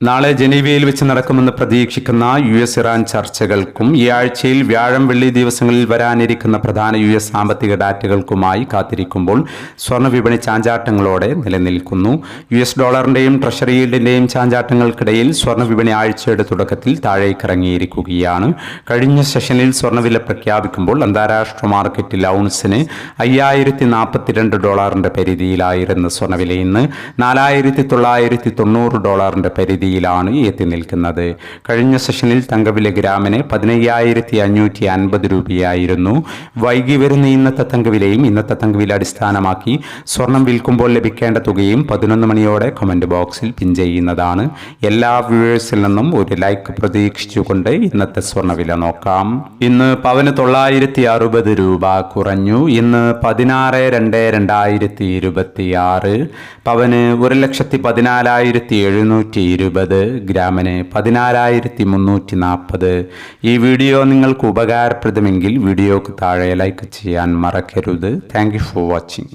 നാളെ ജനീവയിൽ വെച്ച് നടക്കുമെന്ന് പ്രതീക്ഷിക്കുന്ന US-ഇറാൻ ചർച്ചകൾക്കും ഈ ആഴ്ചയിൽ വ്യാഴം വെള്ളി ദിവസങ്ങളിൽ വരാനിരിക്കുന്ന പ്രധാന US സാമ്പത്തിക ഡാറ്റകൾക്കുമായി കാത്തിരിക്കുമ്പോൾ സ്വർണ്ണ വിപണി ചാഞ്ചാട്ടങ്ങളോടെ നിലനിൽക്കുന്നു. US ഡോളറിന്റെയും ട്രഷറി യീൽഡിന്റെയും ചാഞ്ചാട്ടങ്ങൾക്കിടയിൽ സ്വർണ്ണ വിപണി ആഴ്ചയുടെ തുടക്കത്തിൽ താഴേക്കിറങ്ങിയിരിക്കുകയാണ്. കഴിഞ്ഞ സെഷനിൽ സ്വർണ്ണവില പ്രഖ്യാപിക്കുമ്പോൾ അന്താരാഷ്ട്ര മാർക്കറ്റിൽ ഔൺസിന് $5042 പരിധിയിലായിരുന്ന സ്വർണ്ണവില ഇന്ന് $4990 പരിധി എത്തി നിൽക്കുന്നത്. കഴിഞ്ഞ സെഷനിൽ തങ്കവില ഗ്രാമിന് 15,550 രൂപയായിരുന്നു. വൈകി വരുന്ന ഇന്നത്തെ തങ്കവിലയും ഇന്നത്തെ തങ്കവില അടിസ്ഥാനമാക്കി സ്വർണം വിൽക്കുമ്പോൾ ലഭിക്കേണ്ട തുകയും 11 മണിയോടെ കമന്റ് ബോക്സിൽ പിൻ ചെയ്യുന്നതാണ്. എല്ലാ വ്യൂവേഴ്സിൽ നിന്നും ഒരു ലൈക്ക് പ്രതീക്ഷിച്ചുകൊണ്ട് ഇന്നത്തെ സ്വർണ്ണവില നോക്കാം. ഇന്ന് പവന് 960 രൂപ കുറഞ്ഞു. ഇന്ന് 16/2/2026. പവന് 1,14,720, ഗ്രാമിന് 14,340. ഈ വീഡിയോ നിങ്ങൾക്ക് ഉപകാരപ്രദമെങ്കിൽ വീഡിയോക്ക് താഴെ ലൈക്ക് ചെയ്യാൻ മറക്കരുത്. Thank you for watching.